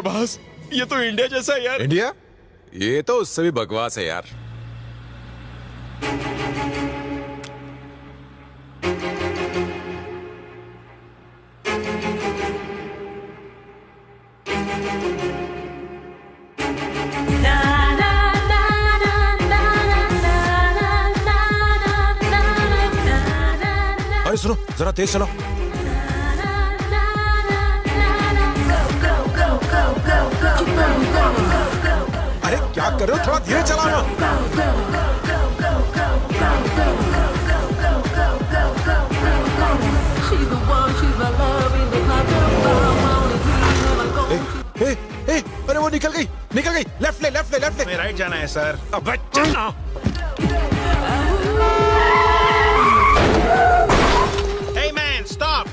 प्रभास, ये तो इंडिया जैसा है यार। इंडिया? ये तो उससे भी बकवास है यार। अरे सुनो, जरा तेज चलाओ। अरे क्या कर रहे हो, थोड़ा धीरे चलाना। अरे वो निकल गई। लेफ्ट ले। हमें राइट जाना है सर। अब चलना। Hey man, stop!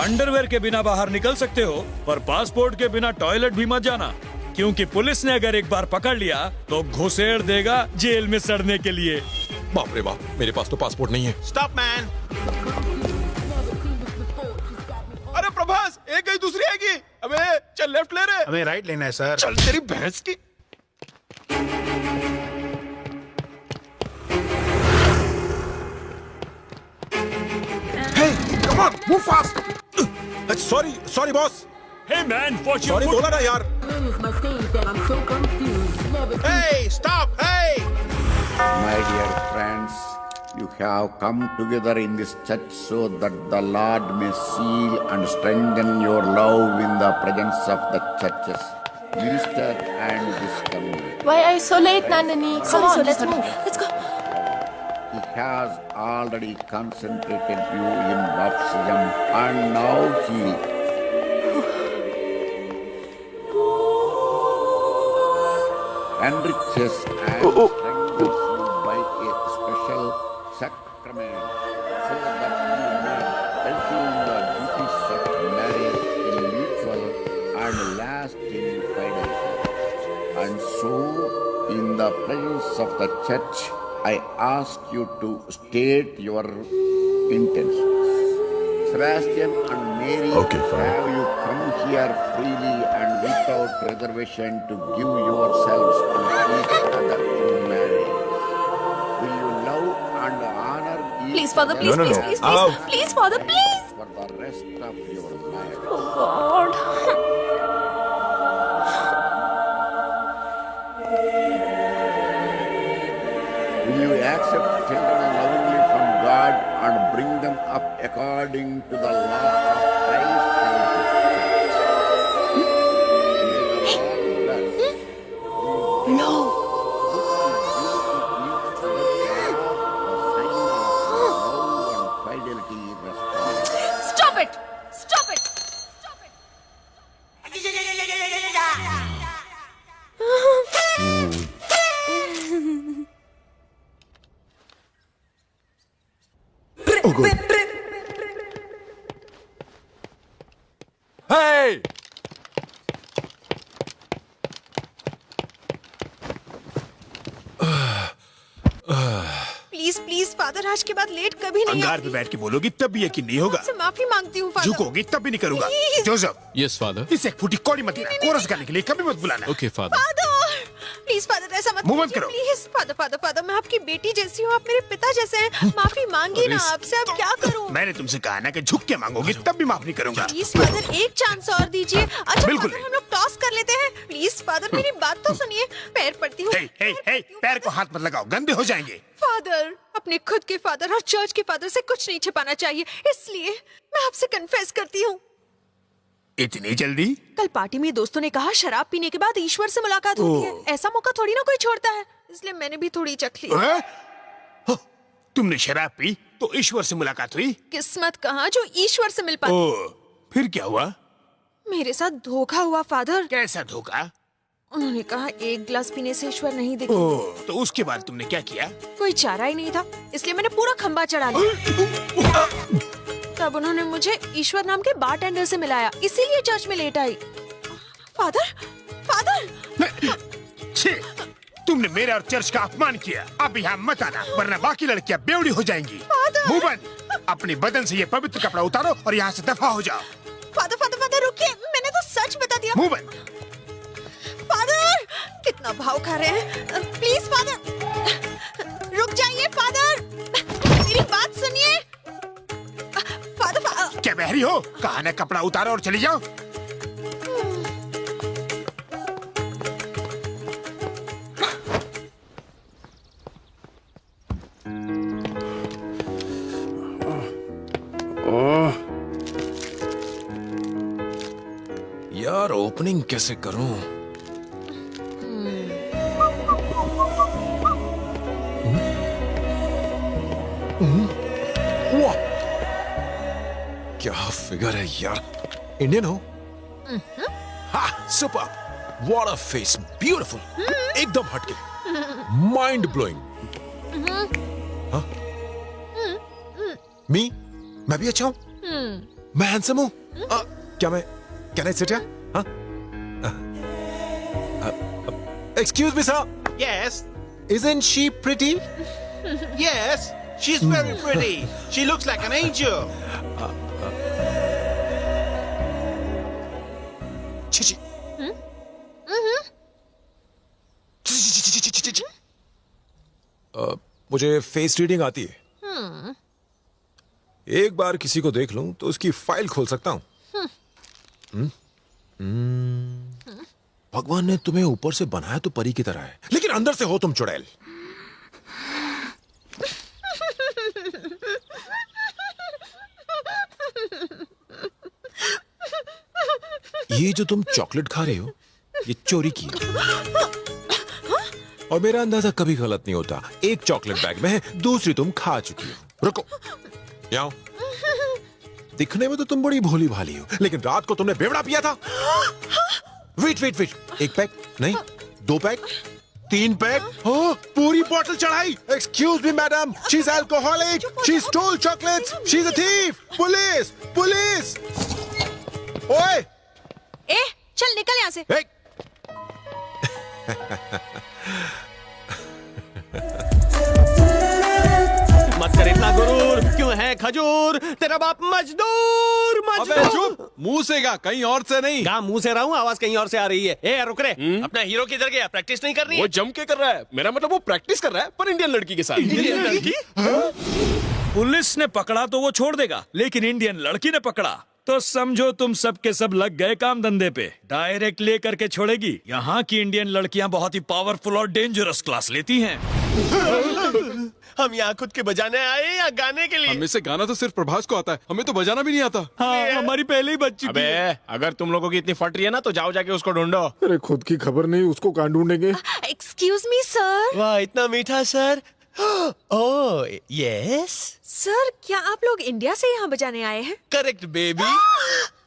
अंडरवेयर के बिना बाहर निकल सकते हो, पर पासपोर्ट के बिना टॉयलेट भी मत जाना, क्योंकि पुलिस ने अगर एक बार पकड़ लिया तो घुसेड़ देगा जेल में सड़ने के लिए। बाप रे बाप, मेरे पास तो पासपोर्ट नहीं है। Stop man! अरे प्रभास, एक गई दूसरी आएगी। अबे चल लेफ्ट ले रहे। हमें राइट लेना है सर। चल तेरी भैंस की। Hey, come on, move fast. Sorry boss. Hey man, watch your Sorry foot. बोला ना यार। Hey, stop! Hey! My dear friends, you have come together in this church so that the Lord may seal and strengthen your love in the presence of the churches, minister and this community. Why are you so late, Nandini? Come on, let's move. Let's go. He has already concentrated you in baptism and now he enriches and strengthens you by a special sacrament so that you may fulfill the duties of marriage in mutual and lasting fidelity. And so, in the presence of the church, I ask you to state your intentions. Sebastian and Mary, Okay, fine. have you come here freely and without reservation to give yourselves to each other in marriage? Will you love and honor each Please, Father, other please, No, no, please, no. please, Ow. please, please, Father, please. for the rest of your life? Oh God. Will you accept children lovingly from God and bring them up according to the law of Christ? May the Lord bless. No. Stop it. Stop it. Stop it. Oh good. Hey! Please please father, आज के बाद late कभी नहीं अंगार पे आऊंगी। बैठ के बोलोगी तब भी यकीन नहीं होगा। आपसे माफी मांगती हूँ फादर। झुकोगी तब भी नहीं करूंगा। Please. Joseph, Yes, father. इसे एक फूटी कौड़ी मत देना। कोरस गाने के लिए कभी मत बुलाना। Okay, father. Father please father, ऐसा मत मुंह बंद कीजिए, करो। प्लीज फादर फादर फादर, मैं आपकी बेटी जैसी हूँ, आप मेरे पिता जैसे हैं। माफी मांगी ना आपसे, अब क्या करूँ? मैंने तुमसे कहा ना कि झुक के मांगोगी तब भी माफ नहीं करूंगा। प्लीज फादर, एक चांस और दीजिए। अच्छा बिल्कुल फादर, नहीं। हम लोग टॉस कर लेते हैं। प्लीज फादर, मेरी बात तो सुनिए। पैर पड़ती हूँ। हे, हे, हे, पैर को हाथ मत लगाओ, गंदे हो जाएंगे। फादर, अपने खुद के फादर और चर्च के फादर से कुछ नहीं छिपाना चाहिए, इसलिए मैं आपसे कन्फेस करती हूँ। इतनी जल्दी? कल पार्टी में दोस्तों ने कहा शराब पीने के बाद ईश्वर से मुलाकात होती है। ऐसा मौका थोड़ी ना कोई छोड़ता है, इसलिए मैंने भी थोड़ी चख ली। हैं? हो, तुमने शराब पी तो ईश्वर से मुलाकात हुई? किस्मत कहाँ जो ईश्वर से मिल पाती। ओ, फिर क्या हुआ? मेरे साथ धोखा हुआ फादर। कैसा धोखा? उन्होंने कहा एक गिलास पीने से ईश्वर नहीं दिखते। ओ, तो उसके बाद तुमने क्या किया? कोई चारा ही नहीं था, इसलिए मैंने पूरा खंबा चढ़ा लिया। तब उन्होंने मुझे ईश्वर नाम के बारटेंडर से मिलाया, इसीलिए चर्च में लेट आई। फादर, फादर, छी, तुमने मेरे और चर्च का अपमान किया। अब यहाँ मत आना, वरना बाकी लड़कियाँ बेवड़ी हो जाएंगी। मुंह बंद। अपने बदन से ये पवित्र कपड़ा उतारो और यहाँ से दफा हो जाओ। फादर, फादर, फादर रुकिए, मैंने तो सच चर्च बता दिया। मुंह बंद। फादर कितना भाव खा रहे हैं, प्लीज फादर रुक जाइए। फादर मेरी बात सुनिए। फादर क्या बहरी हो? कहा ना कपड़ा उतारो और चली जाओ। यार ओपनिंग कैसे करूं? वाह, क्या फिगर है यार। इंडियन हो? हाँ, super. What a face, beautiful, एकदम हटके, माइंड ब्लोइंग। मी, मैं भी अच्छा हूं। मैं हैंडसम हूं। क्या मैं can I sit here? Excuse me, sir. Yes. Isn't she pretty? Yes. She's very pretty. She looks like an angel. Chichi. मुझे फेस रीडिंग आती है। एक बार किसी को देख लूं तो उसकी फाइल खोल सकता हूं। भगवान ने तुम्हें ऊपर से बनाया तो परी की तरह है, लेकिन अंदर से हो तुम चुड़ैल। ये जो तुम चॉकलेट खा रहे हो, ये चोरी की है। और मेरा अंदाजा कभी गलत नहीं होता। एक चॉकलेट बैग में है, दूसरी तुम खा चुकी हो। रुको, यहाँ आओ। दिखने में तो तुम बड़ी भोली भाली हो, लेकिन रात को तुमने बेवड़ा पिया था। वेट वेट वेट, एक पैक नहीं, 2 पैक, 3 पैक, पूरी बोतल चढ़ाई। Excuse me madam, she is alcoholic, she stole chocolates, she is a thief. Police police. ओए ए चल निकल यहाँ से। ए! मत कर इतना गुरूर, क्यों है खजूर, तेरा बाप मजदूर अबे चुप, मुंह से गा, कहीं और से नहीं। गा मुंह से रहा हूँ, आवाज कहीं और से आ रही है। ए रुक रे, अपना हीरो किधर गया? प्रैक्टिस नहीं करनी वो है? जम के कर रहा है। मेरा मतलब वो प्रैक्टिस कर रहा है, पर इंडियन लड़की के साथ। इंडियन लड़की? पुलिस ने पकड़ा तो वो छोड़ देगा, लेकिन इंडियन लड़की ने पकड़ा तो समझो तुम सब के सब लग गए काम धंधे पे। डायरेक्ट ले करके छोड़ेगी। यहाँ की इंडियन लड़कियां बहुत ही पावरफुल और डेंजरस क्लास लेती हैं। हम यहाँ खुद के बजाने आए या गाने के लिए? हमें से गाना तो सिर्फ प्रभास को आता है, हमें तो बजाना भी नहीं आता। हाँ, हमारी पहले ही बच चुकी अबे है। अगर तुम लोगों की इतनी फट रही है ना, तो जाओ जाके उसको ढूंढो। अरे खुद की खबर नहीं, उसको कहां ढूंढेंगे? Excuse me sir. वाह इतना मीठा सर। ओह यस सर क्या आप लोग इंडिया से यहाँ बजाने आए हैं? Correct baby.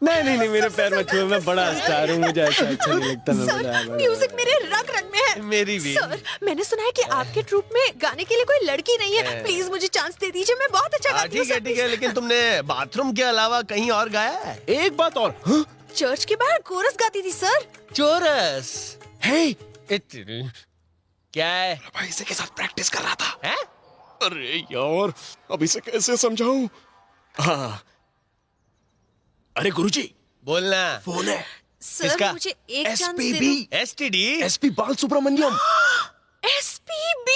नहीं नहीं नहीं, मेरे पैर में छुए, मैं बड़ा स्टार हूँ, मुझे ऐसा अच्छा नहीं लगता। मैं सर बड़ा म्यूजिक मेरे रग रग में है। मेरी भी। सर मैंने सुना है कि आपके ट्रूप में गाने के लिए कोई लड़की नहीं है। प्लीज मुझे चांस दे दीजिए, मैं बहुत अच्छा गाती हूँ। ठीक है ठीक है, लेकिन तुमने बाथरूम के अलावा कहीं और गाया है? एक बात और, चर्च के बाहर कोरस गाती थी सर। चोरस। हे क्या है? भाई इसे के साथ प्रैक्टिस कर रहा था। हैं? अरे यार, अब इसे कैसे समझाऊं? हाँ, अरे गुरुजी, बोलना। फोन है। सर किसका? मुझे एक चांस दे SPB, दो। STD? SP बाल सुब्रमण्यम। SPB।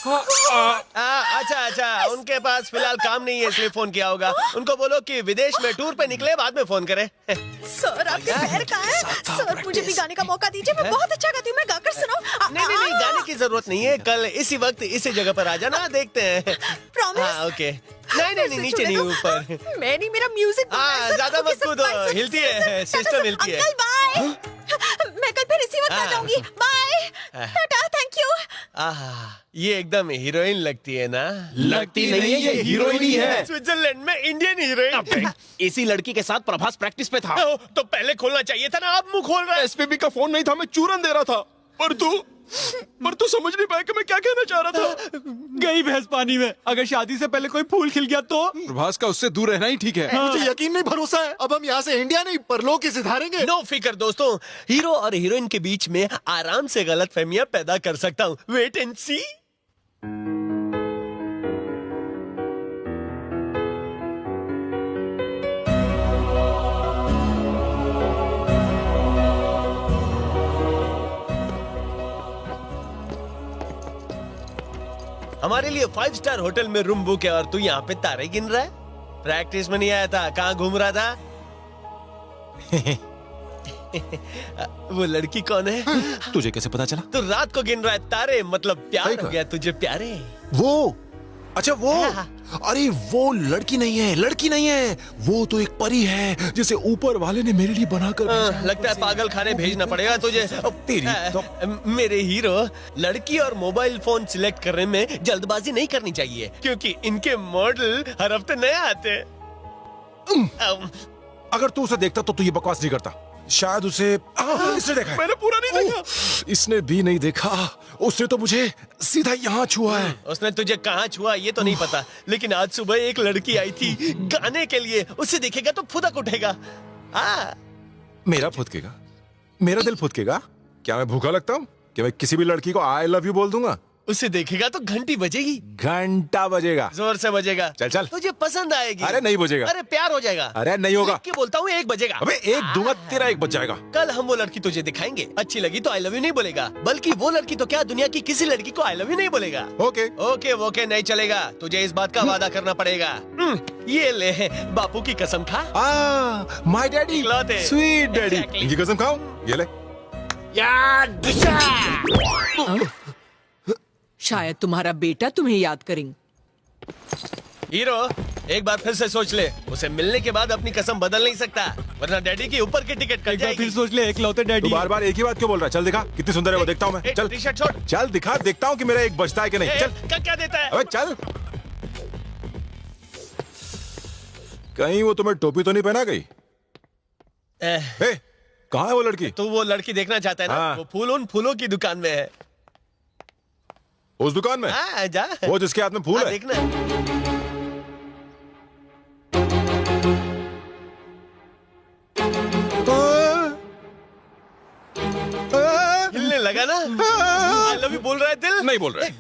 अच्छा अच्छा, उनके पास फिलहाल काम नहीं है इसलिए फोन किया होगा। उनको बोलो कि विदेश में टूर पे निकले, बाद में फोन करें। सर आपके पैर कहाँ है? सर मुझे भी गाने का मौका दीजिए, मैं बहुत अच्छा गाती हूँ, मैं गाकर सुनाऊं? नहीं नहीं नहीं, गाने की जरूरत नहीं है। कल इसी वक्त इसी जगह पर आ जाना, देखते हैं। Promise? हाँ ओके। नहीं नहीं नहीं, नीचे नहीं, ऊपर। मैं नहीं, मेरा म्यूजिक। ज्यादा मत कूदो, हिलती है, सिस्टम हिलती है। Uncle bye. मैं कल फिर इसी वक्त आ जाऊंगी। Bye tata, thank you. ये एकदम हीरोइन लगती है ना? लगती नहीं है, ये हीरोइन ही है। स्विट्जरलैंड में इंडियन हीरोइन। इसी लड़की के साथ प्रभास प्रैक्टिस पे था। तो पहले खोलना चाहिए था ना, आप मुंह खोल रहे हैं। SPB का फोन नहीं था, मैं चूरन दे रहा था। पर तू समझ नहीं पाया कि मैं क्या कहना चाह रहा था। गई भैंस पानी में। अगर शादी से पहले कोई फूल खिल गया तो? प्रभास का उससे दूर रहना ही ठीक है। मुझे यकीन नहीं, भरोसा है। अब हम यहाँ से इंडिया नहीं, परलोक ही सिधारेंगे। नो फिकर दोस्तों, हीरो और हीरोइन के बीच में आराम से गलतफहमियां पैदा कर सकता हूँ। वेट एंड सी। हमारे लिए 5 स्टार होटल में रूम बुक है और तू यहाँ पे तारे गिन रहा है? प्रैक्टिस में नहीं आया था, कहाँ घूम रहा था? वो लड़की कौन है? तुझे कैसे पता चला? तू रात को गिन रहा है तारे, मतलब प्यार सही हो कहा। गया तुझे प्यारे। वो, अच्छा वो, अरे वो लड़की नहीं है, लड़की नहीं है, वो तो एक परी है जिसे ऊपर वाले ने मेरे लिए बनाकर भेजा है। लगता है पागल खाने भेजना पड़ेगा तुझे। तेरी तो- मेरे हीरो, लड़की और मोबाइल फोन सिलेक्ट करने में जल्दबाजी नहीं करनी चाहिए क्योंकि इनके मॉडल हर हफ्ते नए आते हैं। अगर तू उसे देखता तो तू ये बकवास नहीं करता। शायद उसे इसने देखा है। मैंने पूरा नहीं देखा। इसने भी नहीं देखा, उसने तो मुझे सीधा यहाँ छुआ है। उसने तुझे कहाँ छुआ ये तो नहीं पता, लेकिन आज सुबह एक लड़की आई थी गाने के लिए। उसे देखेगा तो फुदक उठेगा। मेरा फुदकेगा, मेरा दिल फुदकेगा। क्या मैं भूखा लगता हूँ कि मैं किसी भी लड़की को आई लव यू बोल दूंगा? उसे देखेगा तो घंटी बजेगी, घंटा बजेगा, जोर से बजेगा। चल चल। तुझे पसंद आएगी। अरे नहीं बजेगा। अरे प्यार हो जाएगा। अरे नहीं होगा। देख के बोलता हूँ 1 बजेगा। अबे 1 दूंगा, तेरा 1 बज जाएगा। कल हम वो लड़की तुझे दिखाएंगे। अच्छी लगी तो आई लव यू नहीं बोलेगा, बल्कि वो लड़की तो क्या दुनिया की किसी लड़की को आई लव यू नहीं बोलेगा। ओके ओके ओके नहीं चलेगा, तुझे इस बात का वादा करना पड़ेगा। ये ले बापू की कसम खा। माय डैडी, इकलौते। Sweet daddy. Exactly. इनकी कसम खाओ, ये ले। शायद तुम्हारा बेटा तुम्हें याद करेंगे। हीरो, एक बार फिर से सोच ले। उसे मिलने के बाद अपनी कसम बदल नहीं सकता, वरना डैडी की ऊपर की टिकट कट जाएगी। सोच ले, इकलौते तू डैडी। बार बार एक ही बात क्यों बोल रहा है? चल दिखा कितनी सुंदर है वो, देखता हूँ मैं। चल टी शर्ट छोड़। चल दिखा, देखता हूँ कि मेरा 1 बजता है कि नहीं। चल क्या देता है? अबे चल। कहीं वो तुम्हें टोपी तो नहीं पहना गई? ए, कहाँ है वो लड़की? तू वो लड़की देखना चाहता है ना? हाँ। वो फूल उन फूलों की दुकान में है। उस दुकान में? हाँ, जा। वो जिसके हाथ में फूल हाँ, है? देखना। हिलने लगा ना? आई लव यू बोल रहा है दिल? नहीं बोल रहा है।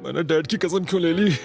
मैंने डैड की कसम क्यों ले ली?